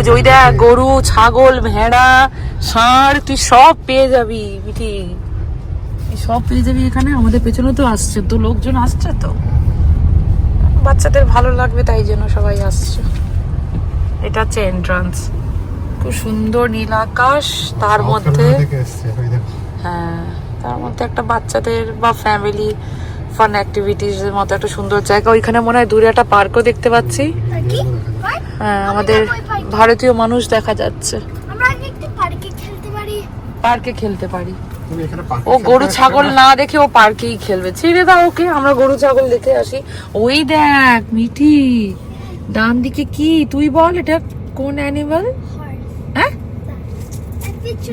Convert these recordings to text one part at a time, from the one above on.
সবুজ। ওই দেখ গরু, ছাগল, ভেড়া, ষাঁড়, তুই সব পেয়ে যাবি মিঠি, সব পেয়ে যাবি এখানে। আমাদের পেছনে তো আসছে, তো লোকজন আসছে, তো বাচ্চাদের ভালো লাগবে তাই জন্য সবাই আসছে। এটা হচ্ছে এন্ট্রান্স। খুব সুন্দর নীল আকাশ, তার মধ্যে হ্যাঁ তার মধ্যে একটা বাচ্চাদের বা ফ্যামিলি ফান অ্যাক্টিভিটিস এর মতো একটা সুন্দর জায়গা। ওইখানে মনে হয় দূরে একটা পার্কও দেখতে পাচ্ছি। হ্যাঁ, আমাদের ভারতীয় মানুষ দেখা যাচ্ছে। পার্কে খেলতে পারি। ও গরু ছাগল না দেখে ও পার্কেই খেলবে। ছেড়ে দাও ওকে, আমরা গরু ছাগল দেখে আসি। ওই দেখ মিঠি, ডান দিকে কি তুই বল, এটা কোন অ্যানিমাল? হ্যাঁ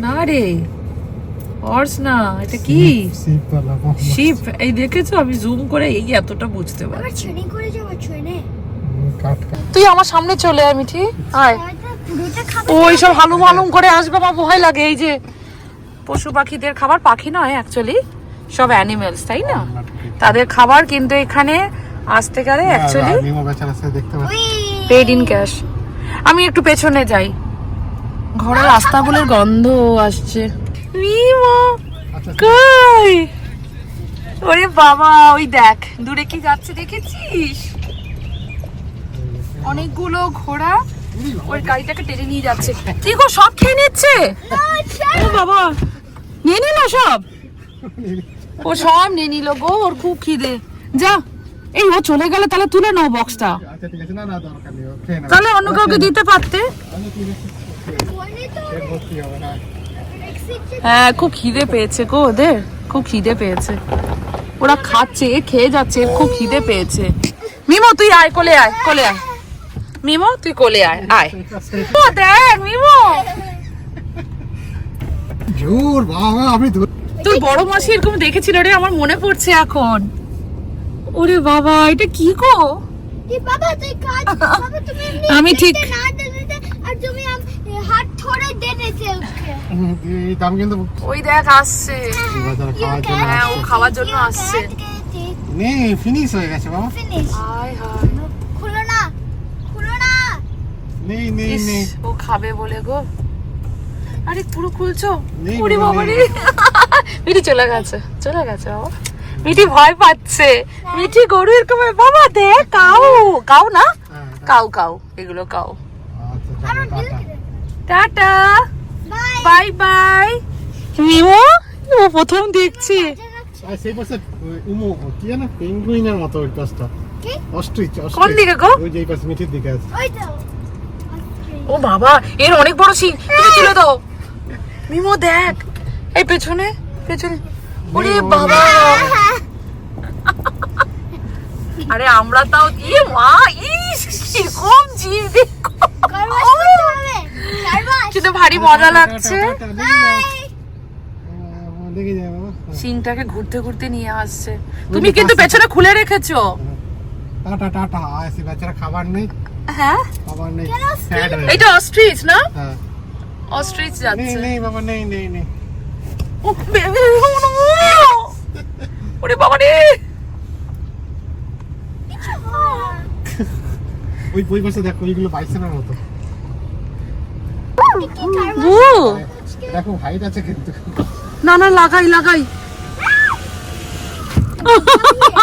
না রে, হর্স না, এটা কি? শিপ। এই দেখেছো, আমি জুম করে এই এতটা বুঝতে পারছি। তুই আমার সামনে চলে আয় মিঠি, আয়। ওই সব হালুম হালুম করে আসবে, আমার ভয় লাগে। এই যে পশু পাখিদের খাবার, পাখি নয় অ্যাকচুয়ালি, সব অ্যানিমেলস, তাই না? তাদের খাবার, কিন্তু এখানে আসতে গেলে অ্যাকচুয়ালি পেড ইন ক্যাশ। আমি একটু পেছনে যাই, ঘরের রাস্তা বলে গন্ধ আসছে। মিমো কই? ওরে বাবা, ওই দেখ দূরে কি যাচ্ছে, দেখেছিস? অনেকগুলো ঘোড়া ওই গাড়িটাকে টেনে নিয়ে যাচ্ছে। কি গো, সব খেয়ে নিচ্ছে? ও বাবা, নিয়ে নিল সব? ও সব নিয়ে নিল গো, ওর খুব খিদে। যা, এই ও চলে গেলে তাহলে তুলে নাও বক্সটা, তাহলে অন্য কাউকে দিতে পারতে। হ্যাঁ, খুব খিদে পেয়েছে গো ওদের, খুব খিদে পেয়েছে। ওরা খাচ্ছে, খেয়ে যাচ্ছে, খুব খিদে পেয়েছে। মিমো তুই আয়, কোলে আয়, কোলে আয়। মিমো তুই কোলে আয়, আয়। ও দেখ মিমো, তুই বড় মাসি এরকম দেখেছিল রে, আমার মনে পড়ছে এখন। ওরে বাবা, এটা কি গো? আমি ঠিক ওই দেখ আসছে, হ্যাঁ ও খাওয়ার জন্য আসছে। ফিনিশ হয়ে গেছে বাবা। ও খাবে বলে গো। আরে পুরো খুলছো? ওরে বাবা রে, মিঠি চলে গেছে, চলে গেছে বাবা। মিঠি ভয় পাচ্ছে। মিঠি গরু এরকম, বাবা দেখ কাউ, কাউ না, কাউ কাউ, এগুলো cow. Tata, bye bye. Mimo, ও প্রথম দেখছি। সেই পাশে উমো কি জানো, পেঙ্গুইনের মতো ওই পাশটা। কি? অস্ট্রিচ। কোন দিকে গো? ওই যে এই পাশে মিঠির দিকে আছে। ওই তো। ও বাবা, এর অনেক বড় শিং, তুমি তুলে দাও। মিমো দেখ, এই পেছনে, পেছনে। ওরে বাবা, আরে আমরা তাও, ইয়ে মা, ইস কিরকম জীব দেখো, কিন্তু ভারী মজা লাগছে। শিংটাকে ঘুরতে ঘুরতে নিয়ে আসছে। তুমি কিন্তু পেছনে খুলে রেখেছো। টাটা টাটা, আসি বাচ্চারা খাবার নেই। হ্যাঁ খাবার নেই। এটা অস্ট্রিচ না? হ্যাঁ অস্ট্রিচ যাচ্ছে। নেই বাবা, নেই নেই নেই। ও বেবি, ওরে বাবা রে। ওই পাশে দেখো, ওইগুলো বাইসনের মতো। দেখো হাইট আছে কিন্তু। না না, লাগাই লাগাই।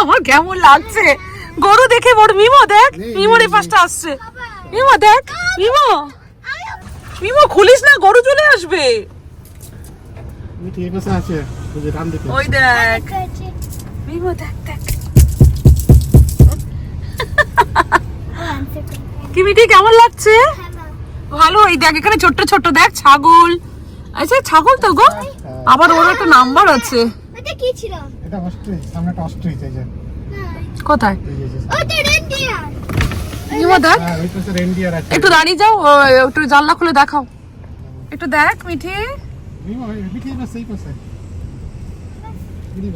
আমার কেমন লাগছে গরু দেখে। বড় মিমো দেখ, মিমোর এই পাশটা আসছে। মিমো দেখ, মিমো, মিমো খুলিস না, গরু চলে আসবে। মিঠি এই পাশে আছে, ওই যে ডান দিকে। ওই দেখ মিমো, দেখ দেখ। কি মিঠি, কেমন লাগছে? ভালো। এই দেখ এখানে ছোট্ট ছোট্ট দেখ ছাগল। আচ্ছা ছাগল তো গো, আবার ওর একটা নাম্বার আছে। এটা কি ছিল? এটা অস্ট্রিচ, সামনে একটা অস্ট্রিচ আছে। কোথায়? ওটা রেনডিয়ার। মিমো দেখ, ওই পাশে রেনডিয়ার আছে। একটু দাঁড়িয়ে যাও, একটু জানলা খুলে দেখাও, একটু দেখ মিঠি। মিমো মিঠি এই পাশে, এই পাশে।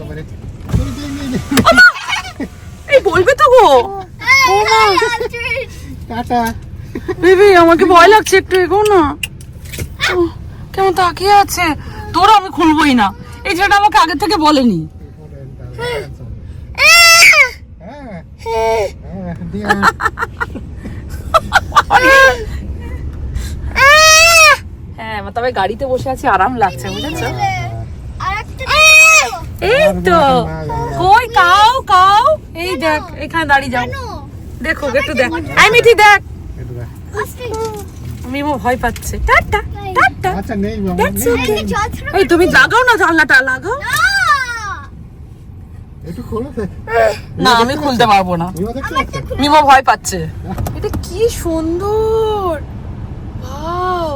বাবা রে, এই বলবে তো গো। ও মা, টাটা। বেবি আমাকে ভয় লাগছে, একটু এগো না। কেমন তাকিয়ে আছে। তোর আমি খুলবই না, এই যেটা আমাকে আগে থেকে বলেনি। তবে গাড়িতে বসে আছি, আরাম লাগছে, বুঝেছো? আরেকটা এই তো কই কাও কাও, এই দেখ এখানে দাঁড়িয়ে যাও, দেখো একটু দেখ, আই মিঠি দেখ, একটু দেখ। মিমো ভয় পাচ্ছে। Tata tata. আচ্ছা নেই বাবা, That's নেই। okay. এই তুমি লাগাও না, জানলাটা লাগাও। একটু খোলো দেখ। না আমি খুলতে পারবো না, মিমো দেখতে পাচ্ছে? মিমো ভয় পাচ্ছে। এটা কি সুন্দর, ওয়াও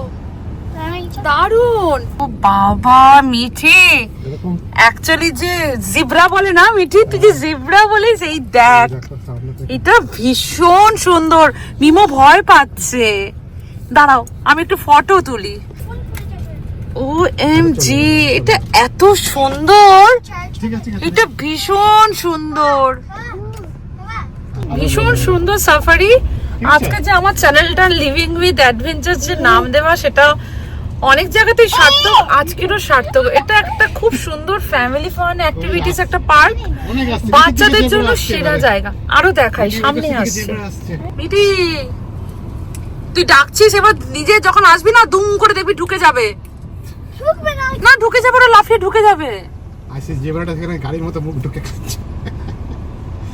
দারুন। ও বাবা মিঠি, এরকম অ্যাকচুয়ালি যে জিব্রা বলে না মিঠি, তুই যে জিব্রা বলিস, এই দেখ দেখো সামনে থেকে। এটা ভীষণ সুন্দর। মিমো ভয় পাচ্ছে, দাঁড়াও আমি একটু ফটো তুলি। ও এম জি, এটা এত সুন্দর, ঠিক আছে ঠিক আছে। এটা ভীষণ সুন্দর, ভীষণ সুন্দর সাফারি। আজকে যে আমার চ্যানেলটা লিভিং উইথ অ্যাডভেঞ্চার যে নাম দেওয়া, সেটা অনেক জায়গাতেই সার্থক, আজকেরও সার্থক। এটা একটা খুব সুন্দর ফ্যামিলি ফান অ্যাক্টিভিটিস একটা পার্ক, অনেক আসছে, বাচ্চাদের কিছু জন্য আসছে সেরা এবারে। জায়গা। আরো দেখাই, সামনে কিছু আসছে জেব্রা আসছে। মিঠি, তুই ডাকছিস, এবার নিজে যখন আসবি না দুম করে দেখবি ঢুকে যাবে, না ঢুকে যাবে, ওরা লাফিয়ে ঢুকে যাবে। আসছে জেব্রাটা সেখানে গাড়ির মতো মুখ ঢুকে খাচ্ছে।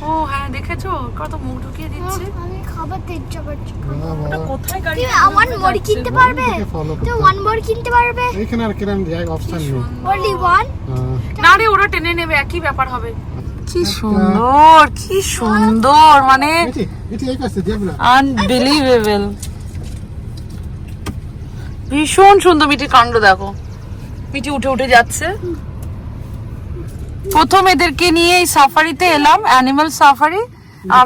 ও হ্যাঁ দেখেছো, কত মুখ ঢুকিয়ে দিচ্ছে। আমি খাবার দিতে পারছি। ওটা কোথায় গাড়ি? তুমি আমার বড়ি কিনতে পারবে? ওদিকে follow করতে তুমি হবে। ওয়ান বড়ি কিনতে পারবে? এইখানে আর কিরম জায়গা অপশন নেই। Only one? না রে, ওরা টেনে নেবে, একই ব্যাপার হবে। কি সুন্দর, কি সুন্দর, মানে এটি এটি এই পাশে জেব্রা। আনবিলিভেবল, ভীষণ সুন্দর। মিঠি কাণ্ড দেখো, মিঠি উঠে উঠে যাচ্ছে। প্রথম এদেরকে নিয়ে এই সাফারিতে এলাম, animal safari.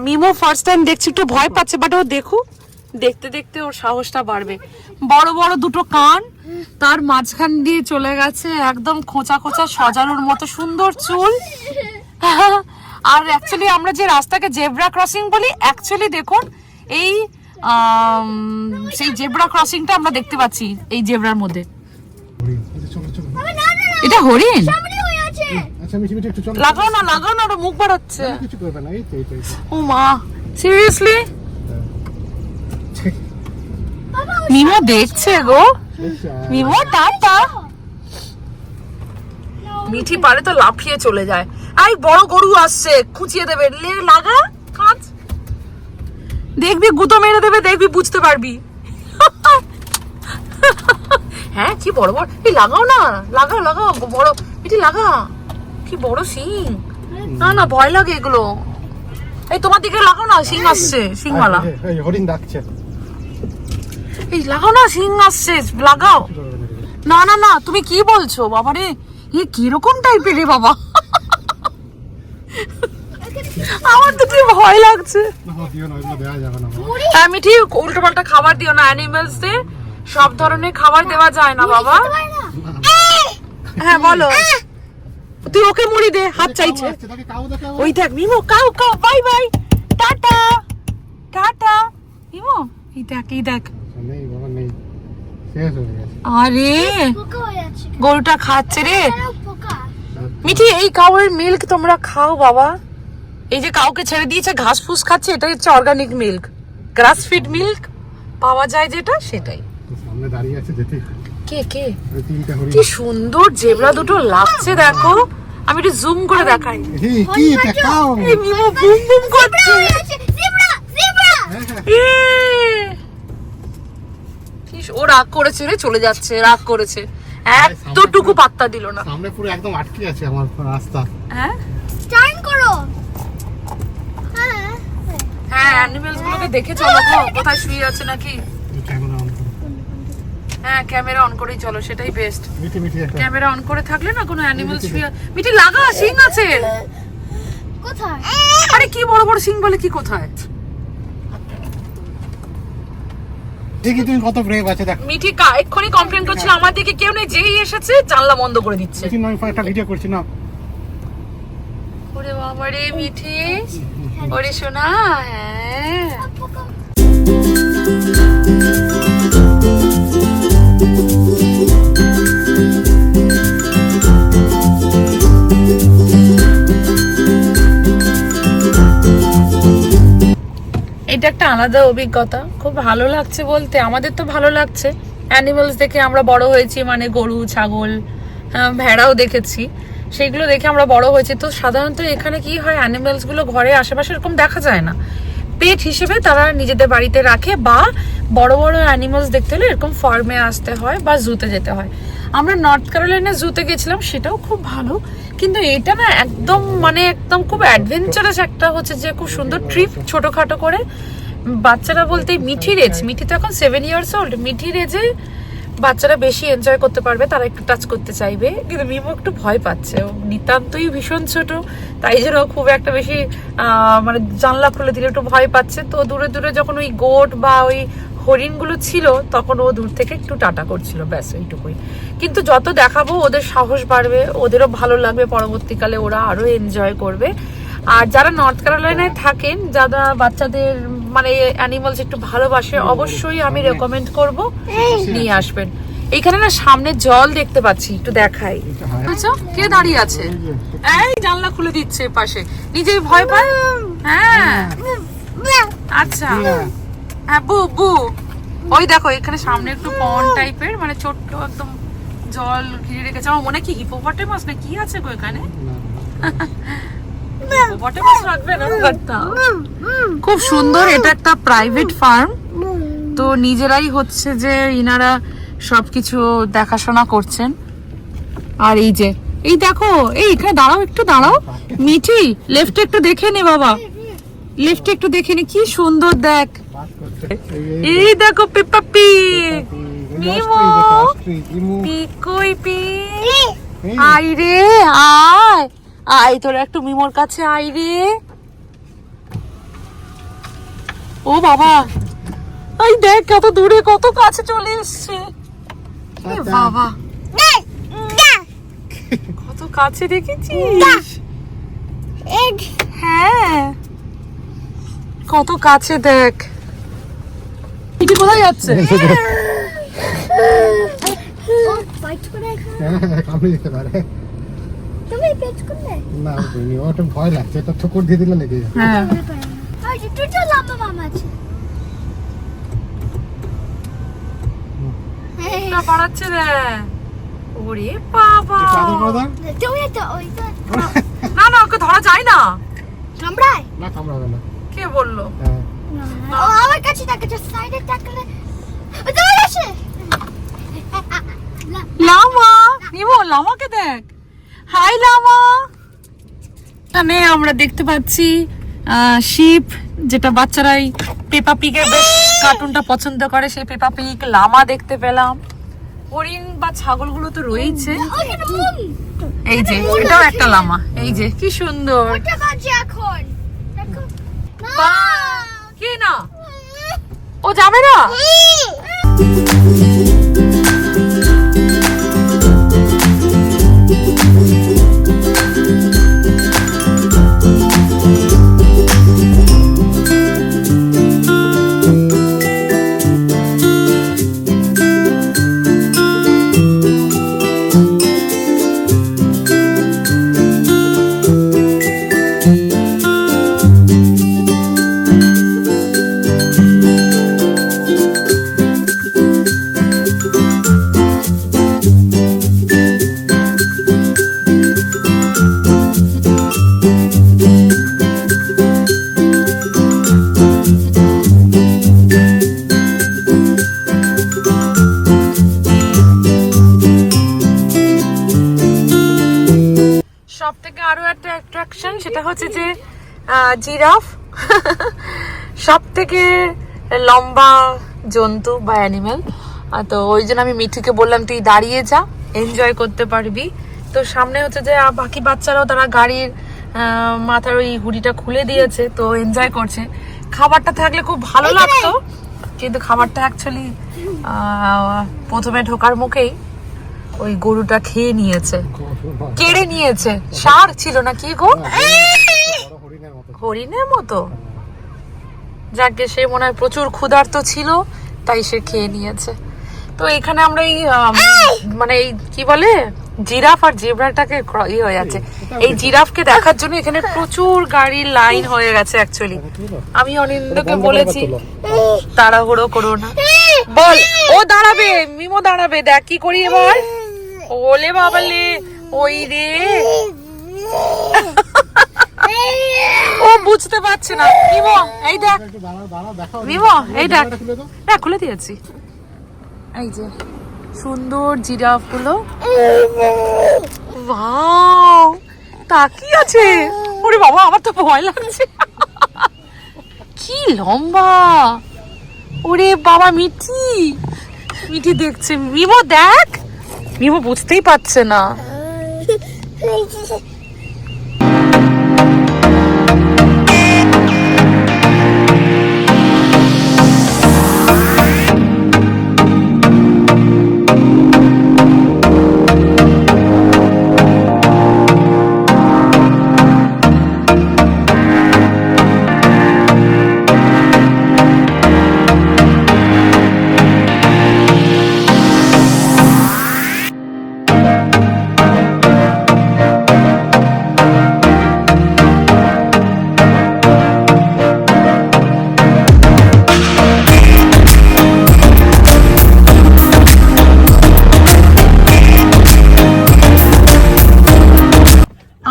Mimo first time দেখছি, একটু ভয় পাচ্ছে, বাট ও দেখুক, দেখতে দেখতে ওর সাহসটা বাড়বে। বড় বড় দুটো কান, তার মাঝখান দিয়ে চলে গেছে একদম খোঁচা খোঁচা সজারুর মতো সুন্দর চুল। আর অ্যাকচুয়ালি আমরা যে রাস্তাকে জেব্রা ক্রসিং বলি, অ্যাকচুয়ালি দেখুন এই সেই জেব্রা ক্রসিংটা আমরা দেখতে পাচ্ছি এই জেব্রার মধ্যে। আচ্ছা চলো চলো। এটা হরিণ? সামনে হয়ে আছে। আচ্ছা মিঠি মিঠি একটু চলো। লাগাও না, লাগাও না, ওটা মুখ বাড়াচ্ছে। কিছু করবে না, এই তো এই তো, এই তো। ও মা, সিরিয়াসলি মিমো দেখছে গো, আচ্ছা, মিমো টাটা। মিঠি পারে তো লাফিয়ে চলে যায়। এই বড় গরু আসছে, খুঁচিয়ে দেবে, লাগা কাঁচ, দেখবি গুঁতো মেরে দেবে, দেখবি বুঝতে পারবি। হ্যাঁ কি বড় বড়, এই লাগাও না, লাগাও লাগাও, বড় মিঠি লাগা, কি বড় শিং। না না ভয় লাগে এগুলো। এই তোমার দিকে লাগাও না, শিং আসছে, শিংওয়ালা। এই হরিণ ডাকছে। এই লাগাও না, শিং আসছে, লাগাও। কিছু করবে না, কিছু করবে না না না, তুমি কি বলছো বাবারে, এ কিরকম টাইপের রে বাবা, আমার তো কি ভয় লাগছে। না। না দিও না, এগুলো দেওয়া যাবে না। হ্যাঁ মিঠি, উল্টো পাল্টা খাবার দিও না, অ্যানিমালস দের সব ধরনের খাবার দেওয়া যায় না বাবা। হ্যাঁ বলো, তুই ওকে মুড়ি দে, হাত চাইছে। তাকে কাউ দেখাও। ওই দেখ Mimo, cow cow, bye bye, tata tata. Mimo এই দেখ, এই দেখ, নেই বাবা নেই, শেষ হয়ে গেছে। আরে পোকা হয়ে আছে। গরুটা খাচ্ছে রে। এটাও পোকা। মিঠি এই কাউয়ের মিল্ক তোমরা খাও বাবা, এই যে কাউকে ছেড়ে দিয়েছে ঘাস ফুস খাচ্ছে, এটা হচ্ছে অর্গানিক মিল্ক, গ্রাস ফিড মিল্ক পাওয়া যায় যেটা, সেটাই। সামনে দাঁড়িয়ে আছে যেতে। কে কে, ওই তিনটা হরিণ। কি সুন্দর জেব্রা দুটো লাগছে দেখো, আমি একটু জুম করে দেখাই। এই কি এটা কাউ? এই মিমো বুম বুম করছে। হয়ে আছে। Zebra zebra. এ! কি ও রাগ করেছে রে, চলে যাচ্ছে, রাগ করেছে, এতটুকু পাত্তা দিল না। সামনে পুরো একদম আটকে আছে আমার রাস্তা। হ্যাঁ স্টার্ট করো। হ্যাঁ। হ্যাঁ, অ্যানিমেলস গুলোকে দেখে চলো গো, কোথায় শুয়ে আছে নাকি। ক্যামেরা অন করো। হ্যাঁ ক্যামেরা অন করেই চলো, সেটাই বেস্ট। মিঠি মিঠি একটা। ক্যামেরা অন করে থাকলে না কোনো অ্যানিমেল শুয়ে। মিঠি লাগা, শিং আছে। কোথায়? আরে কি বড় বড় শিং বলে, কি কোথায়? দেখি তুমি কত ব্রেভ আছে দেখ। মিঠি এক্ষুনি কমপ্লেন করছিল আমার দিকে কেউ নেই, যেই এসেছে জানলা বন্ধ করে দিচ্ছে। মিঠি নয় একটা ভিডিও করছি না। ওরে বাবা রে মিঠি, ওরে শোনা। হ্যাঁ পোকা। এটা একটা আলাদা অভিজ্ঞতা, খুব ভালো লাগছে বলতে, আমাদের তো ভালো লাগছে, অ্যানিমালস দেখে আমরা বড় হয়েছি, মানে গরু, ছাগল, ভেড়াও দেখেছি, সেগুলো দেখে আমরা বড় হয়েছি। তো সাধারণত এখানে কি হয়, অ্যানিমালস গুলো ঘরে আশেপাশে এরকম দেখা যায় না, পেট হিসেবে তারা নিজেদের বাড়িতে রাখে, বা বড় বড় অ্যানিমালস দেখতে হলে এরকম ফার্মে আসতে হয় বা জুতে যেতে হয়। আমরা নর্থ ক্যারোলাইনা জুতে গেছিলাম, সেটাও খুব ভালো, কিন্তু এটা না একদম মানে একদম খুব অ্যাডভেঞ্চারাস একটা হচ্ছে যে খুব সুন্দর ট্রিপ, ছোটখাটো করে। বাচ্চারা বলতে মিঠির এজ, মিঠি তো এখন 7 years old, মিঠির এজে বাচ্চারা বেশি এনজয় করতে পারবে, তারা একটু টাচ করতে চাইবে। কিন্তু মিমো একটু ভয় পাচ্ছে, ও নিতান্তই ভীষণ ছোট, তাই জন্য খুব একটা বেশি মানে জানলা খুলে দিলে একটু ভয় পাচ্ছে। তো দূরে দূরে যখন ওই গোট বা ওই হরিণগুলো ছিল তখন ও দূর থেকে একটু টাটা করছিল, ব্যাস ওইটুকুই। কিন্তু যত দেখাবো ওদের সাহস বাড়বে, ওদেরও ভালো লাগবে, পরবর্তীকালে ওরা আরো এনজয় করবে। আর যারা নর্থ ক্যারোলাইনায় থাকেন, যারা বাচ্চাদের মানে অ্যানিমালস একটু ভালোবাসে, অবশ্যই আমি রেকমেন্ড করব নিয়ে আসবেন। এইখানে না সামনে জল দেখতে পাচ্ছি, একটু দেখাই। বুঝছো কে দাঁড়িয়ে আছে? এই জানলা খুলে দিচ্ছে পাশে, নিজেই ভয় পায়। হ্যাঁ আচ্ছা, হ্যাঁ বু বু, ওই দেখো এখানে সামনে একটু পন্ড টাইপের, মানে ছোট্ট একদম জল ঘিরে রেখেছে। আমার মনে কি হিপোপটেমাস না কি আছে গো এখানে? খুব সুন্দর, এটা একটা প্রাইভেট ফার্ম, তো নিজেরাই হচ্ছে যে ইনারা সবকিছু দেখাশোনা করছেন। আর এই যে এই দেখো, এই এখানে দাঁড়াও, একটু দাঁড়াও মিঠি, লেফটে একটু দেখে নে বাবা, লেফটে একটু দেখে নে, কি সুন্দর দেখ। এই দেখো পেপা পিগ, মিমো পিকই পিগ, আই রে আয় আয়, তোরা একটু মিমোর কাছে আয় রে। ও বাবা, এই দেখ কত দূরে, কত কাছে চলে এসছে। এ বাবা, কত কাছে দেখেছিস? হ্যাঁ কত কাছে দেখ। এটি কোথায় যাচ্ছে? কামড়ে দিতে পারে। তুমি পেচ করলে না ওটা ভয় লাগছে, এটা ঠোকর দিয়ে দিলে লেগে যাবে। হ্যাঁ আর দুটো লম্বা মামা আছে। না পারাচ্ছে রে, ওরে বাবা। চাদর করে দাও। তুমি তো ওইটা না না, ওকে ধরা যায় না। কামড়ায় না কামড়াবে না। কে বললো? হ্যাঁ ও আমার কাছে তাকে যে সাইডে তাকলে ও দৌড়ে আসে। লামা, নিমো লামাকে দেখ। হাই লামা। এখানে আমরা দেখতে পাচ্ছি শিপ, যেটা বাচ্চারাই পেপা পিগের বেশ কার্টুনটা পছন্দ করে, সেই পেপা পিগ। লামা দেখতে পেলাম, হরিণ বা ছাগলগুলো তো রয়েছে। ওখানে মুন এই যে এটাও একটা লামা, এই যে কি সুন্দর। ওটা বাজে এখন দেখো বা, কি না ও যাবে না। সব থেকে আরো একটা অ্যাট্রাকশন, সেটা হচ্ছে যে জিরাফ। সব থেকে লম্বা জন্তু বা অ্যানিমেল। তো ওই জন্য আমি মিঠিকে বললাম তুই দাঁড়িয়ে যা, এনজয় করতে পারবি। তো সামনে হচ্ছে যে বাকি বাচ্চারাও তারা গাড়ির মাথার ওই হুডিটা খুলে দিয়েছে, তো এনজয় করছে। খাবারটা থাকলে খুব ভালো লাগতো, কিন্তু খাবারটা অ্যাকচুয়ালি প্রথমে ঢোকার মুখেই ওই গরুটা খেয়ে নিয়েছে, কেড়ে নিয়েছে। ষাঁড় ছিল না কি গো? হরিণের মতো। যাকে সে মনে হয় প্রচুর ক্ষুধার্ত ছিল, তাই সে খেয়ে নিয়েছে। তো এখানে আমরা এই মানে এই কি বলে জিরাফ আর জেব্রাটাকে হয়ে যাচ্ছে। এই জিরাফকে দেখার জন্য এখানে প্রচুর গাড়ির লাইন হয়ে গেছে অ্যাকচুয়ালি। আমি অনিন্দকে বলেছি তাড়াহুড়ো করো না, বল, ও দাঁড়াবে, মিমো দাঁড়াবে, দেখ কি করি এবার। ওলে বাবালে, ওই রে, ও বুঝতে পারছে না। মিমো এই দেখ, একটু দাঁড়াও দাঁড়াও দেখাও। মিমো এই দেখ, খুলে দাও। হ্যাঁ খুলে দিয়েছি। এই যে সুন্দর জিরাফ গুলো, ওয়াও তাকিয়ে আছে। ওরে বাবা, আমার তো ভয় লাগছে। কি লম্বা, ওরে বাবা। মিঠি, মিঠি দেখছে। মিমো দেখ, মিমো বুঝতেই পারছে না।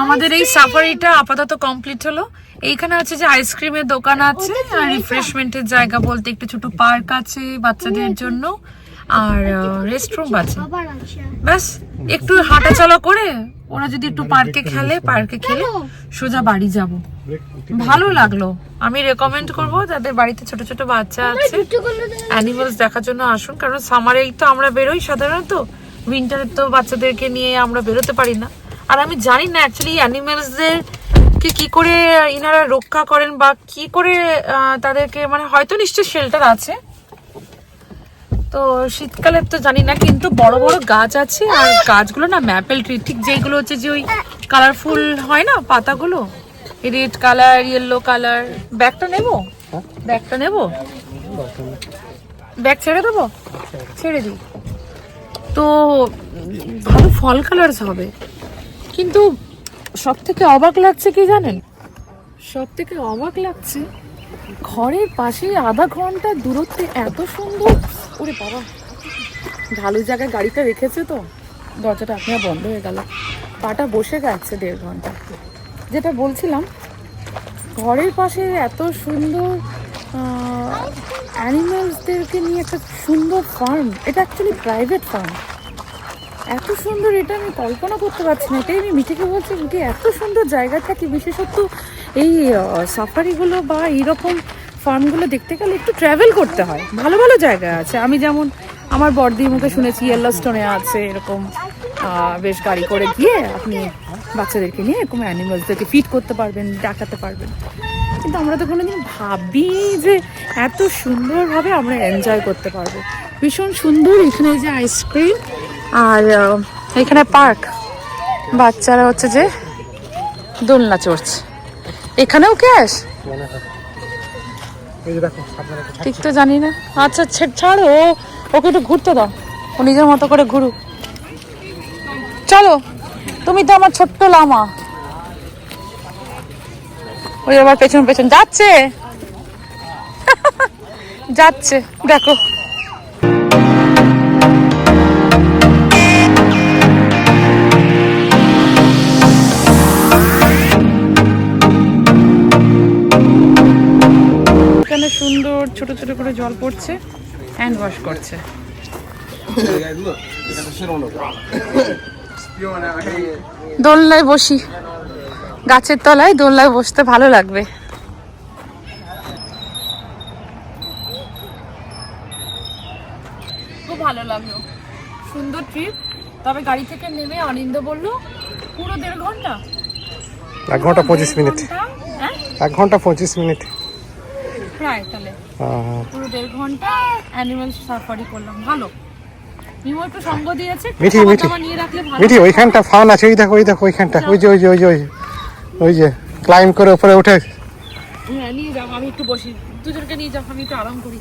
আমাদের এই সাফারিটা আপাতত কমপ্লিট হলো। এইখানে আছে যে আইসক্রিমের দোকান আছে, আর রিফ্রেশমেন্টের জায়গা বলতে একটা ছোট পার্ক আছে বাচ্চাদের জন্য, আর রেস্টরুম আছে। ব্যাস একটু হাঁটাচলা করে ওরা যদি একটু পার্কে খেলে, পার্কে খেলে সোজা বাড়ি যাব। ভালো লাগলো। আমি রেকমেন্ড করব যাদের বাড়িতে ছোট ছোট বাচ্চা আছে অ্যানিমালস দেখার জন্য আসুন, কারণ সামারেই তো আমরা বেরোই সাধারণত, উইন্টারে তো বাচ্চাদেরকে নিয়ে আমরা বেরোতে পারি না। আর আমি জানি না অ্যাকচুয়ালি অ্যানিমালসদের কি করে ইনারা রক্ষা করেন বা কি করে তাদেরকে, মানে হয়তো নিশ্চয়ই শেল্টার আছে, তো শীতকালে তো জানি না, কিন্তু বড় বড় গাছ আছে। আর গাছগুলো না ম্যাপেল ট্রি, ঠিক যেগুলো হচ্ছে যে ওই কালারফুল হয় না পাতাগুলো, রেড কালার, ইয়েলো কালার। ব্যাগটা নেবো, ব্যাগটা নেবো, ব্যাগ ছেড়ে দেবো, ছেড়ে দিই তো। ভালো ফল কালার্স হবে। কিন্তু সব থেকে অবাক লাগছে কি জানেন, সব থেকে অবাক লাগছে ঘরের পাশে আধা ঘন্টা দূরত্বে এত সুন্দর। ওরে বাবা, ঢালু জায়গায় গাড়িটা রেখেছে তো দরজাটা আপনি বন্ধ হয়ে গেল, পাটা বসে গেছে 1.5 ঘন্টা। যেটা বলছিলাম, ঘরের পাশে এত সুন্দর অ্যানিমালসদেরকে নিয়ে একটা সুন্দর ফার্ম। এটা অ্যাকচুয়ালি প্রাইভেট ফার্ম। এত সুন্দর, এটা আমি কল্পনা করতে পারছি না। এটাই আমি মিঠিকে বলছি, মিঠি এত সুন্দর জায়গা থাকে, বিশেষত এই সাফারিগুলো বা এইরকম ফার্মগুলো দেখতে গেলে একটু ট্রাভেল করতে হয়। ভালো ভালো জায়গা আছে। আমি যেমন আমার বড়দির মুখে শুনেছি ইয়েলোস্টোনে আছে এরকম, বেশ গাড়ি করে গিয়ে আপনি বাচ্চাদেরকে নিয়ে এরকম অ্যানিমালসদেরকে ফিড করতে পারবেন, দেখাতে পারবেন। কিন্তু আমরা তো কোনোদিন ভাবি যে এত সুন্দরভাবে আমরা এনজয় করতে পারবো। ভীষণ সুন্দর। এখানে যে আইসক্রিম, আর এখানে পার্ক, বাচ্চারা হচ্ছে যে দোলনা চড়ছে। এখানেও ক্যাশ, ঠিক তো জানি না। আচ্ছা ছাড়ো, ওকে একটু ঘুরতে দাও, ও নিজের মতো করে ঘুরুক। চলো, তুমি তো আমার ছোট্ট লামা। ওই আবার পেছন পেছন যাচ্ছে, যাচ্ছে দেখো। এখানে সুন্দর ছোট ছোট করে জল পড়ছে, হ্যান্ড ওয়াশ করছে। দোলনায় বসি, গাছের তলায় দোলনায় বসতে ভালো লাগবে। খুব ভালো লাগলো, সুন্দর ট্রিপ। তবে গাড়ি থেকে নেমে অনিন্দ বললো পুরো 1.5 ঘন্টা, 1 ঘন্টা 25 মিনিট, 1 ঘন্টা 25 মিনিট প্রায়। তাহলে পুরো 1.5 ঘন্টা অ্যানিমাল সাফারি করলাম। ভালো, মিমো একটু সঙ্গ দিয়েছে। মিঠি মিঠি নিয়ে রাখলে ভালো। মিঠি ওইখানটা ফান আছে, ওই দেখো, ওই দেখো ওইখানটা, ওই যে ওই যে ওই যে ওই যে ক্লাইম্ব করে উপরে উঠে। হ্যাঁ নিয়ে যাও, আমি একটু বসি, দুজনকে নিয়ে যাও, আমি একটু আরাম করি।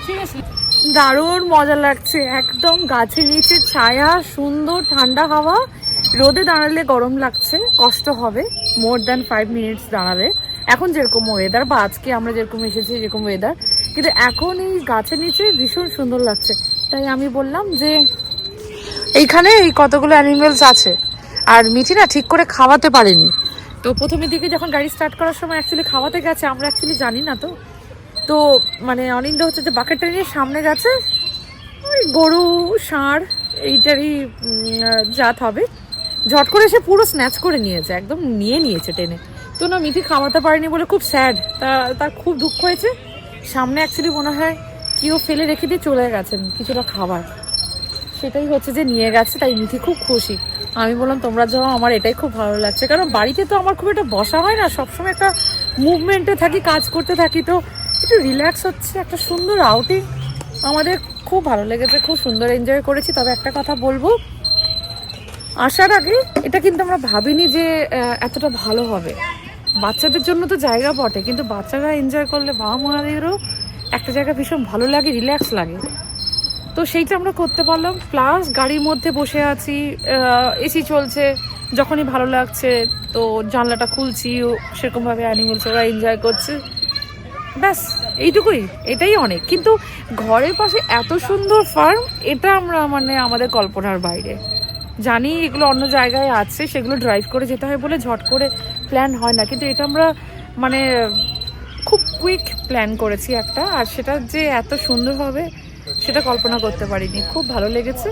ঠিক আছে, দারুণ মজা লাগছে। একদম গাছের নিচে ছায়া, সুন্দর ঠান্ডা হাওয়া। রোদে দাঁড়ালে গরম লাগছে, কষ্ট হবে মোর দ্যান 5 মিনিটস দাঁড়ালে। এখন যেরকম ওয়েদার বা আজকে আমরা যেরকম এসেছি যেরকম ওয়েদার, কিন্তু এখন এই গাছের নিচে ভীষণ সুন্দর লাগছে। তাই আমি বললাম যে এইখানে এই কতগুলো অ্যানিমেলস আছে, আর মিঠি না ঠিক করে খাওয়াতে পারেনি। তো প্রথমের দিকে যখন গাড়ি স্টার্ট করার সময় অ্যাকচুয়ালি খাওয়াতে গেছে, আমরা অ্যাকচুয়ালি জানি না। তো মানে অনিন্দ হচ্ছে যে বাকেটটা নিয়ে সামনে গেছে, ওই গরু ষাঁড় এইটারই জাত হবে, ঝট করে সে পুরো স্ন্যাচ করে নিয়েছে, একদম নিয়েছে টেনে। তো না মিঠি খাওয়াতে পারেনি বলে খুব স্যাড, তার খুব দুঃখ হয়েছে। সামনে অ্যাকচুয়ালি মনে হয় কেউ ফেলে রেখে দিয়ে চলে গেছেন কিছুটা খাবার, সেটাই হচ্ছে যে নিয়ে গেছে, তাই মিঠি খুব খুশি। আমি বললাম তোমরা যাও, আমার এটাই খুব ভালো লাগছে, কারণ বাড়িতে তো আমার খুব একটা বসা হয় না, সবসময় একটা মুভমেন্টে থাকি, কাজ করতে থাকি, তো একটু রিল্যাক্স হচ্ছে, একটা সুন্দর আউটিং আমাদের খুব ভালো লেগেছে, খুব সুন্দর এনজয় করেছি। তবে একটা কথা বলবো, আসার আগে এটা কিন্তু আমরা ভাবিনি যে এতটা ভালো হবে। বাচ্চাদের জন্য তো জায়গা বটে, কিন্তু বাচ্চারা এনজয় করলে বাবা মাদেরও একটা জায়গা ভীষণ ভালো লাগে, রিল্যাক্স লাগে। তো সেইটা আমরা করতে পারলাম, প্লাস গাড়ির মধ্যে বসে আছি, এসি চলছে, যখনই ভালো লাগছে তো জানলাটা খুলছি, সেরকমভাবে অ্যানিমেলস ওরা এনজয় করছে, ব্যাস এইটুকুই, এটাই অনেক। কিন্তু ঘরের পাশে এত সুন্দর ফার্ম, এটা আমরা মানে আমাদের কল্পনার বাইরে। জানি এগুলো অন্য জায়গায় আছে, সেগুলো ড্রাইভ করে যেতে হয় বলে ঝট করে প্ল্যান হয় না, কিন্তু এটা আমরা মানে খুব কুইক প্ল্যান করেছি একটা, আর সেটা যে এত সুন্দর হবে সেটা কল্পনা করতে পারিনি। খুব ভালো লেগেছে।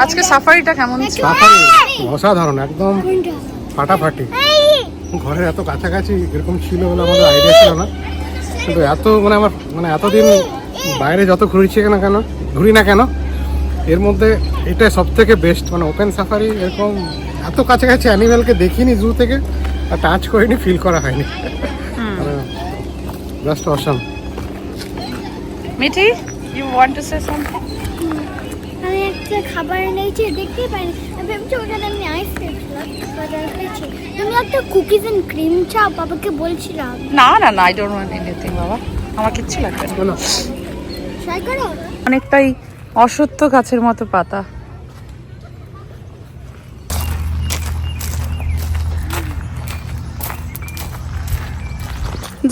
আজকে সাফারিটা কেমন ছিল? অসাধারণ, একদম ফাটাফাটি। ঘরের এত কাছাকাছি এরকম ছিল বলে আমাদের আইডিয়া ছিল না, কিন্তু এত মানে আমার মানে এতদিন বাইরে যত ঘুরি না কেন এর মধ্যে এটা সব থেকে বেস্ট। মানে ওপেন সাফারি, এরকম এত কাছাকাছি অ্যানিমেলকে দেখিনি জু থেকে, আর টাচ করিনি, ফিল করা হয়নি। Just awesome. Mithi, you want to say something? আমি একটা খাবার এনেছি, দেখতেই পাইনি, আমি ভেবেছি ওখানে আমি আইস খেয়েছিলাম, তুমি একটা কুকিজ এন্ড ক্রিম চাও, বাবাকে বলছিলাম। না, আই ডোন্ট ওয়ান্ট এনিথিং বাবা, আমার কিচ্ছু লাগবে না। ট্রাই করো। অনেকটাই অসত্য গাছের মতো পাতা।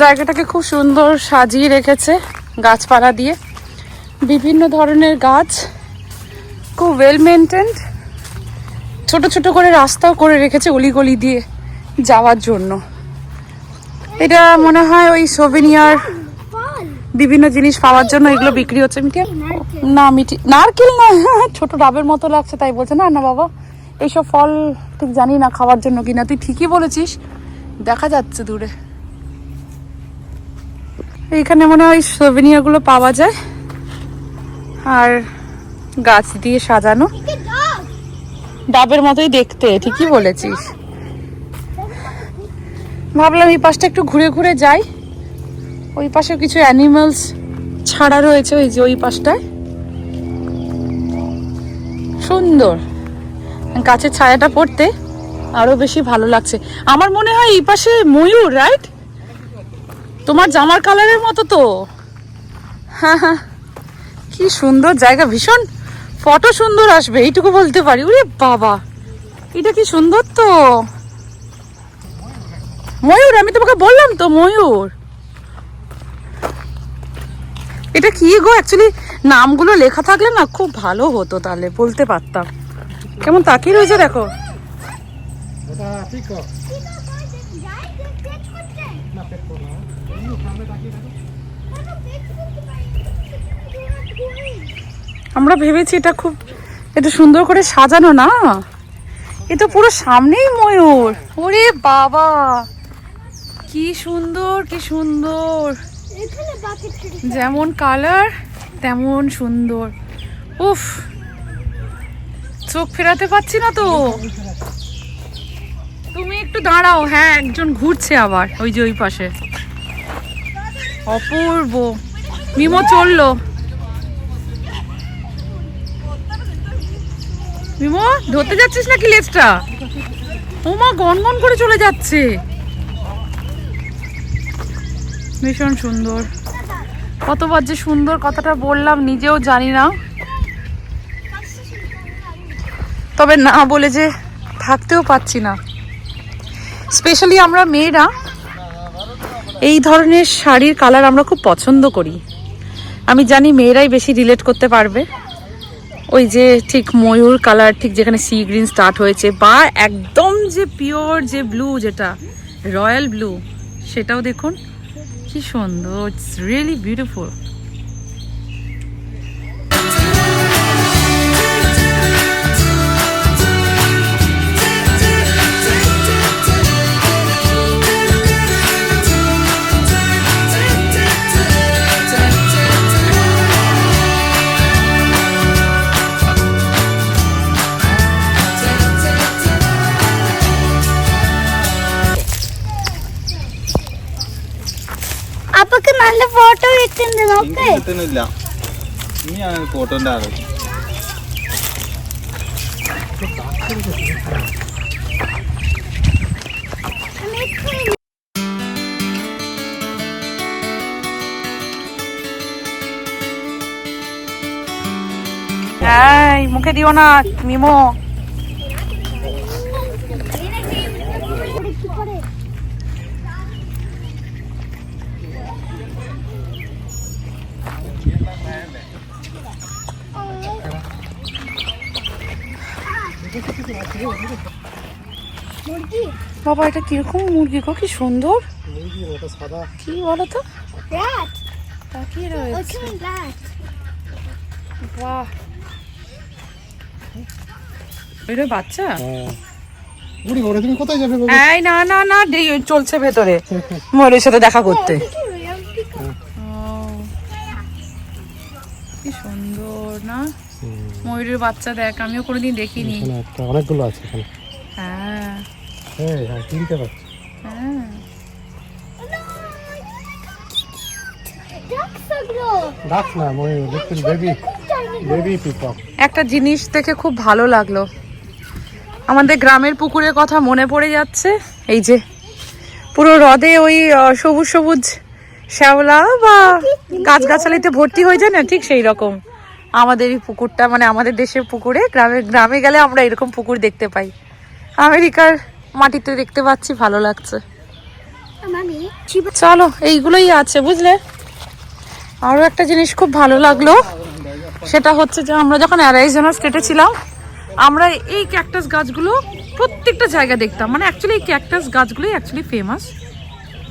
জায়গাটাকে খুব সুন্দর সাজিয়ে রেখেছে গাছপালা দিয়ে, বিভিন্ন ধরনের গাছ, খুব ওয়েল মেনটেন্ড। ছোট ছোট করে রাস্তাও করে রেখেছে অলিগলি দিয়ে যাওয়ার জন্য। এটা মনে হয় ওই সোভেনিয়ার বিভিন্ন জিনিস পাওয়ার জন্য এগুলো বিক্রি হচ্ছে। মিঠি না, মিঠি নারকেল না, ছোট ডাবের মতো লাগছে তাই বলছে। না বাবা, এইসব ফল ঠিক জানি না খাওয়ার জন্য কিনা। তুই ঠিকই বলেছিস, দেখা যাচ্ছে দূরে। এইখানে মনে হয় সোভেনিয়ার গুলো পাওয়া যায়, আর গাছ দিয়ে সাজানো, ডাবের মতোই দেখতে। ঠিকই বলেছিস। ভাবলাম এই পাশটা একটু ঘুরে ঘুরে যাই। ওই পাশে কিছু অ্যানিমালস ছাড়া রয়েছে, ওই যে ওই পাশটায় সুন্দর গাছের ছায়াটা পড়তে আরো বেশি ভালো লাগছে। আমার মনে হয় এই পাশে ময়ূর, রাইট? তোমার জামার কালারের মতো তো। হ্যাঁ, কি সুন্দর জায়গা, ভীষণ ফটো সুন্দর আসবে এইটুকু বলতে পারি। ওরে বাবা, এটা কি সুন্দর তো। ময়ূর, আমি তোমাকে বললাম তো ময়ূর। এটা কি গো, অ্যাকচুয়ালি নামগুলো লেখা থাকলে না খুব ভালো হতো, তাহলে বলতে পারতাম। কেমন তাকিয়ে রয়েছে দেখো। আমরা ভেবেছি এটা খুব এটা সুন্দর করে সাজানো, না এ তো পুরো সামনেই ময়ূর। ওরে বাবা, কি সুন্দর, কি সুন্দর, যেমন কালার তেমন সুন্দর। উফ, চোখ ফেরাতে পারছি না তো। তুমি একটু দাঁড়াও। হ্যাঁ, একজন ঘুরছে আবার ওই যে ওই পাশে। অপূর্ব। মিমো চললো। মিমো ধরতে যাচ্ছিস নাকি লেজটা? ও মা, গনগন করে চলে যাচ্ছে। ভীষণ সুন্দর। কতবার যে সুন্দর কথাটা বললাম নিজেও জানি না, তবে না বলে যে থাকতেও পাচ্ছি না। স্পেশালি আমরা মেয়েরা এই ধরনের শাড়ির কালার আমরা খুব পছন্দ করি। আমি জানি মেয়েরাই বেশি রিলেট করতে পারবে। ওই যে ঠিক ময়ূর কালার, ঠিক যেখানে সি গ্রিন স্টার্ট হয়েছে, বা একদম যে পিওর যে ব্লু, যেটা রয়্যাল ব্লু, সেটাও দেখুন কি সুন্দর। It's really beautiful. അപ്പൊക്ക് നല്ല ഫോട്ടോ കിട്ടുന്നുണ്ട് നോക്ക്. കിട്ടുന്നില്ല. ഇനി ആണ് ഫോട്ടോന്റെ ആള്. এই মুখে দিও না মিমো। বাবা, এটা কিরকম মুরগি গো, কি সুন্দর। কি বলো তো, Rat. তাকিয়ে রয়েছে। Okay, rat. বাহ, এটা বাচ্চা। বুড়ি ওরে তুমি কোথায় যাবে বাবা? এই না না না, চলছে ভেতরে ময়ূরের সাথে দেখা করতে। কি সুন্দর না ময়ূরের বাচ্চা, দেখ আমিও কোনোদিন দেখিনি। অনেকগুলো আছে এখানে। হ্যাঁ হ্যাঁ, চিনতে পারছি। হ্যাঁ, ডাক না ময়ূর, দেখুন বেবি পিকক। একটা জিনিস দেখে খুব ভালো লাগলো। আমাদের গ্রামের পুকুরের কথা মনে পড়ে যাচ্ছে। এই যে পুরো হ্রদে ওই সবুজ সবুজ শ্যাওলা বা গাছগাছালিতে ভর্তি হয়ে যায় না, ঠিক সেই রকম আমাদের এই পুকুরটা, মানে আমাদের দেশের পুকুরে, গ্রামে গেলে আমরা এরকম পুকুর দেখতে পাই। আমেরিকার মাটিতে দেখতে পাচ্ছি, ভালো লাগছে। চলো, এইগুলোই আছে বুঝলে। আরো একটা জিনিস খুব ভালো লাগলো, সেটা হচ্ছে যে আমরা যখন অ্যারিজোনা স্টেটে ছিলাম, আমরা এই ক্যাকটাস গাছগুলো প্রত্যেকটা জায়গায় দেখতাম। মানে অ্যাকচুয়ালি এই ক্যাকটাস গাছগুলোই অ্যাকচুয়ালি ফেমাস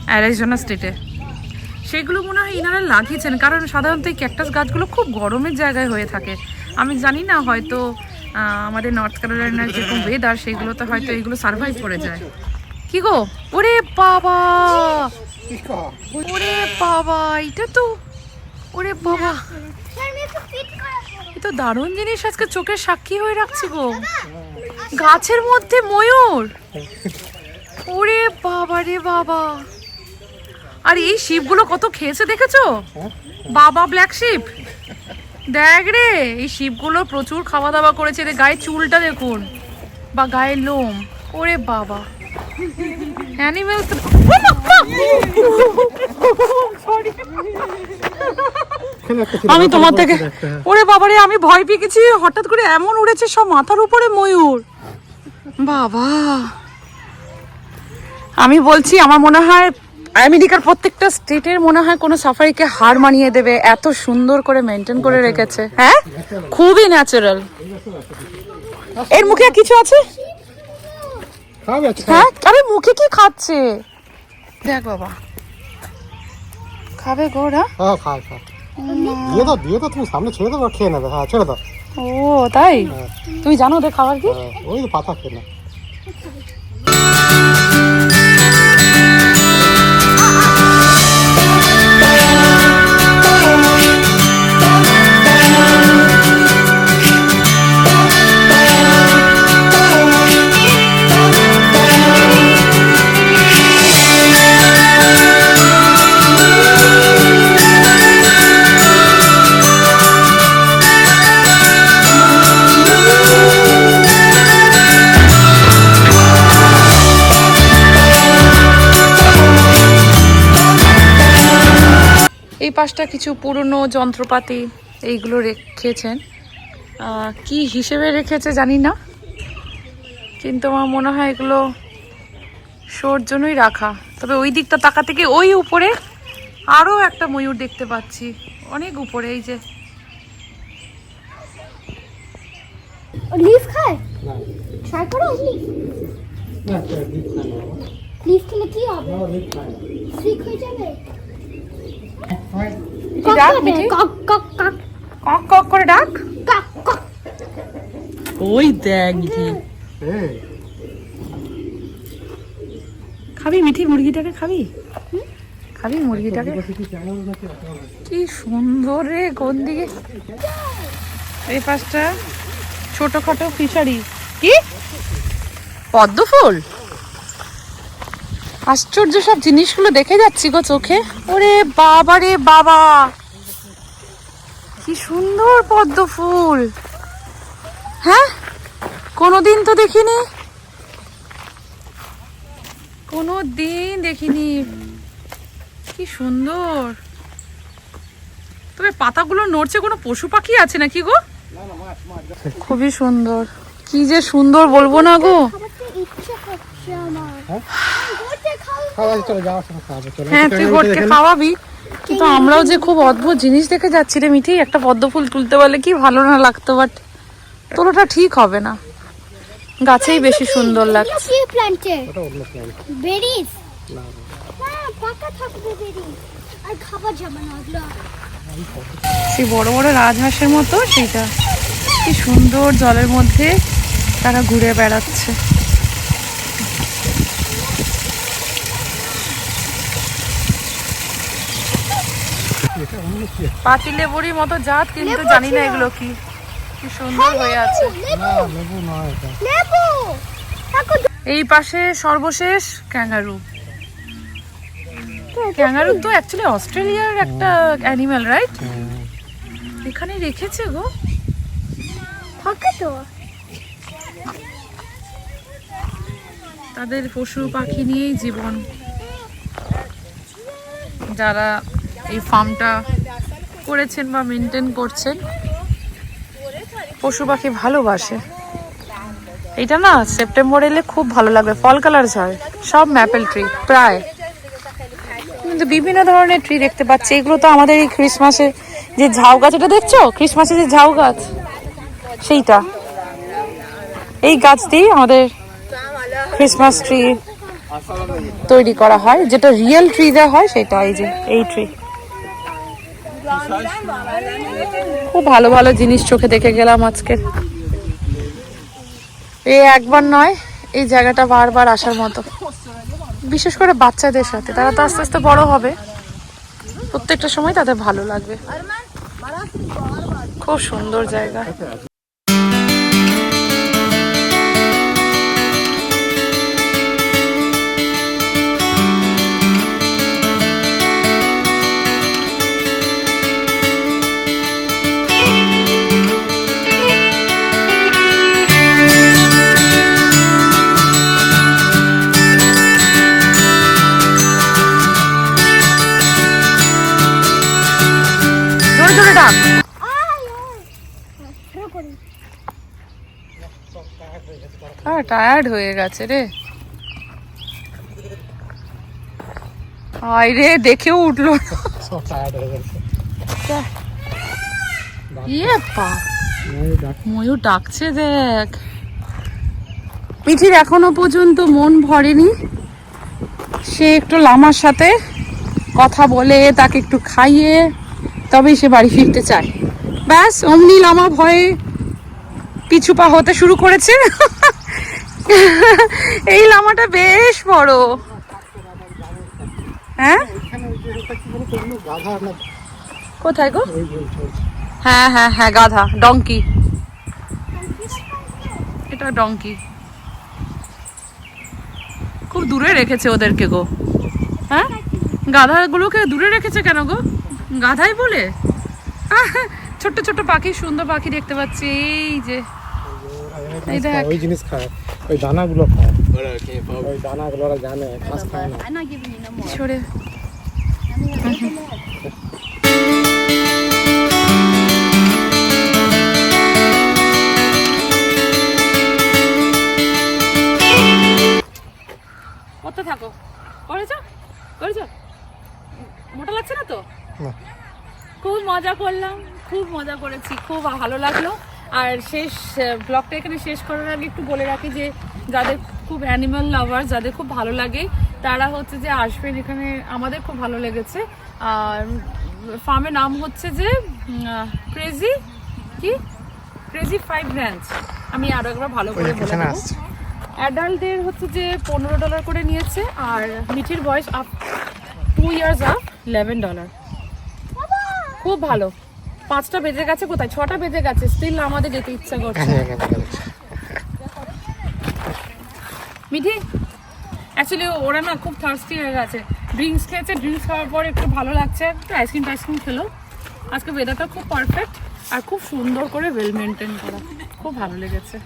অ্যারিজোনা স্টেটে। সেগুলো মনে হয় ইনারা লাগিয়েছেন, কারণ সাধারণত এই ক্যাকটাস গাছগুলো খুব গরমের জায়গায় হয়ে থাকে। আমি জানি না, হয়তো আমাদের নর্থ ক্যারোলাইনার যেরকম ওয়েদার, সেগুলোতে হয়তো এগুলো সার্ভাইভ করে যায়। কি গো, ওরে বাবা, ওরে বাবা, এটা তো, ওরে বাবা, এ তো দারুণ জিনিস। আজকে চোখের সাক্ষী হয়ে রাখছি গো, গাছের মধ্যে ময়ূর। ওরে বাবা রে বাবা। আর এই শিপগুলো কত খেয়েছে দেখেছো বাবা, ব্ল্যাক শিপ। দেখ রে, এই শিপগুলো প্রচুর খাওয়া দাওয়া করেছে রে। গায়ের চুলটা দেখুন, বা গায়ের লোম। ওরে বাবা, অ্যানিমেল। আমি তোমার থেকে, ওরে বাবারে, আমি ভয় পেয়ে গেছি। হঠাৎ করে এমন উড়েছে সব মাথার উপরে ময়ূর। বাবা, আমি বলছি আমার মনে হয় আমেরিকার প্রত্যেকটা স্টেটের মনে হয় কোনো সাফারিকে হার মানিয়ে দেবে, এত সুন্দর করে মেনটেন করে রেখেছে। হ্যাঁ, খুবই ন্যাচারাল। এর মুখে কিছু আছে? হ্যাঁ, আরে মুখে কি খাচ্ছে দেখ বাবা, খাবে গোড়া। খাও দিয়ে দাও তুমি সামনে ছেড়ে দাও, খেয়ে নেবে। হ্যাঁ, ছেড়ে দাও। ও তাই, তুমি জানো ওদের খাবার কি? ওই তো পাতা খেয়ে না। এই পাশটা কিছু পুরনো যন্ত্রপাতি এইগুলো রেখেছেন, কি হিসেবে রেখেছে জানি না, কিন্তু আমার মনে হয় এগুলো শোর জন্যই রাখা। তবে ওই দিকটা তাকা থেকে ওই উপরে আরো একটা ময়ূর দেখতে পাচ্ছি, অনেক উপরে। এই যে লিফ খায়, ট্রাই করো লিফ খেলে কি হবে? ঠিক হয়ে যাবে। ডাক মিঠি, কক কক কক কক কক করে ডাক। কক কক। ওই দেখ মিঠি, খাবি মিঠি মুরগিটাকে? খাবি খাবি মুরগিটাকে? কি সুন্দর রে, কোন দিকে? এই পাশটা ছোটখাটো ফিশারি। কি পদ্ম ফুল? আশ্চর্য সব জিনিসগুলো দেখে যাচ্ছি গো চোখে। ওরে বাবা রে বাবা, কি সুন্দর পদ্ম ফুল। হ্যাঁ, কোনোদিন তো দেখিনি, কোনোদিন দেখিনি। কি সুন্দর। তবে পাতাগুলো নড়ছে, কোনো পশু পাখি আছে নাকি গো? খুবই সুন্দর, কি যে সুন্দর বলবো না গো। হ্যাঁ, তুই গোটকে খাওয়াবি, কিন্তু আমরাও যে খুব অদ্ভুত জিনিস দেখে যাচ্ছি রে মিঠি। একটা পদ্ম ফুল তুলতে পারলে কি ভালো না লাগতো, বাট তোলাটা ঠিক হবে না, গাছেই বেশি সুন্দর লাগছে। সেই বড় বড় রাজহাঁসের মতো, সেইটা কি সুন্দর জলের মধ্যে তারা ঘুরে বেড়াচ্ছে। পাতিলেবুরির মতো জাত, কিন্তু জানি না এগুলো কি। কি সুন্দর হয়ে আছে। এই পাশে সর্বশেষ ক্যাঙ্গারু। ক্যাঙ্গারু তো অ্যাকচুয়ালি অস্ট্রেলিয়ার একটা অ্যানিমেল, রাইট? এখানে রেখেছে গো। তাদের পশু পাখি নিয়েই জীবন। যারা এই ফার্মটা করেছেন বা মেনটেন করছেন, পশু পাখি ভালোবাসে। এটা না সেপ্টেম্বর এলে খুব ভালো লাগবে, ফল কালার হয় সব, ম্যাপেল ট্রি প্রায়, কিন্তু বিভিন্ন ধরনের ট্রি দেখতে পাচ্ছি। এগুলো তো আমাদের এই ক্রিসমাসে যে ঝাউ গাছ, এটা দেখছো ক্রিসমাসে যে ঝাউ গাছ, সেইটা, এই গাছ দিয়ে আমাদের ক্রিসমাস ট্রি তৈরি করা হয়, যেটা রিয়েল ট্রি দেওয়া হয় সেটা। এই যে এই ট্রি, খুব ভালো ভালো জিনিস চোখে দেখে গেলাম আজকে। এই একবার নয়, এই জায়গাটা বারবার আসার মতো, বিশেষ করে বাচ্চাদের সাথে। তারা তো আস্তে আস্তে বড় হবে, প্রত্যেকটা সময় তাদের ভালো লাগবে। খুব সুন্দর জায়গা। টায়ার্ড হয়ে গেছে রে, আয় রে, দেখেও উঠলো। ময়ূর ডাকছে দেখ। মিঠির এখনো পর্যন্ত মন ভরেনি, সে একটু লামার সাথে কথা বলে, তাকে একটু খাইয়ে তবেই সে বাড়ি ফিরতে চায়। ব্যাস অমনি লামা ভয়ে পিছু পা হতে শুরু করেছে। এই লামাটা বেশ বড়। হ্যাঁ, কোথায় গো? হ্যাঁ হ্যাঁ হ্যাঁ, গাধা, ডঙ্কি, এটা ডঙ্কি। খুব দূরে রেখেছে ওদেরকে গো। হ্যাঁ, গাধাগুলোকে দূরে রেখেছে কেন গো? গাধাই বলে। ছোট্ট ছোট্ট পাখি, সুন্দর পাখি দেখতে পাচ্ছি। এই যে ওই জিনিস খায়, ওই দানাগুলো খায়, ওই দানাগুলো ওরা জানে, ঘাস খায় না। থাকো। করেছো করেছো? মোটা লাগছে না তো? না। খুব মজা করলাম, খুব মজা করেছি, খুব ভালো লাগলো। আর শেষ ব্লগটা এখানে শেষ করার আগে একটু বলে রাখি যে যাদের খুব অ্যানিমাল লাভার, যাদের খুব ভালো লাগে তারা হচ্ছে যে আসবেন এখানে। আমাদের খুব ভালো লেগেছে। আর ফার্মের নাম হচ্ছে যে ক্রেজি কি ক্রেজি 5 র্যাঞ্চ। আমি আরো একবার ভালো করে বলে পিছনে দেবো। আসছে। অ্যাডাল্টদের হচ্ছে যে $15 করে নিয়েছে, আর মিঠির বয়স আপ 2 ইয়ার্স আপ $11। খুব ভালো। 5টা বেজে গেছে, কোথায় 6টা বেজে গেছে, স্টিল আমাদের যেতে ইচ্ছা করছে। মিঠি অ্যাকচুয়ালি ওরা না খুব থার্স্টি হয়ে গেছে, ড্রিঙ্কস খেয়েছে, ড্রিঙ্কস খাওয়ার পর একটু ভালো লাগছে, একটু আইসক্রিম খেলো। আজকে ওয়েদারটা খুব পারফেক্ট আর খুব সুন্দর করে ওয়েল মেনটেন করা, খুব ভালো লেগেছে।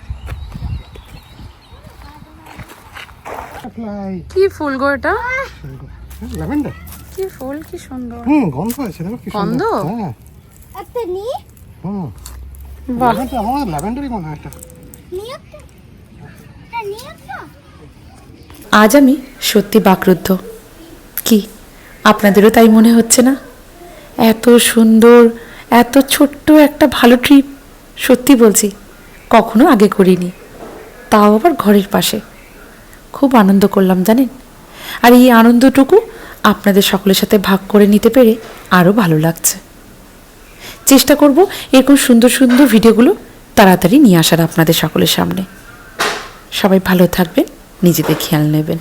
কি ফুল গো এটা? ল্যাভেন্ডার। কি ফুল, কি সুন্দর গন্ধ আছে, দেখো কি গন্ধ। সুন্দর। হ্যাঁ একটা নি বাহ, এটা আমার ল্যাভেন্ডারই মনে হয় এটা। নি একটা, হ্যাঁ নি একটা। আজ আমি সত্যি বাকরুদ্ধ। কি আপনাদেরও তাই মনে হচ্ছে না? এত সুন্দর, এত ছোট্ট একটা ভালো ট্রিপ, সত্যি বলছি কখনো আগে করিনি, তাও আবার ঘরের পাশে। খুব আনন্দ করলাম জানেন। আর এই আনন্দটুকু আপনাদের সকলের সাথে ভাগ করে নিতে পেরে আরও ভালো লাগছে। চেষ্টা করব এরকম সুন্দর সুন্দর ভিডিওগুলো তাড়াতাড়ি নিয়ে আসার আপনাদের সকলের সামনে। সবাই ভালো থাকবেন, নিজেদের খেয়াল নেবেন।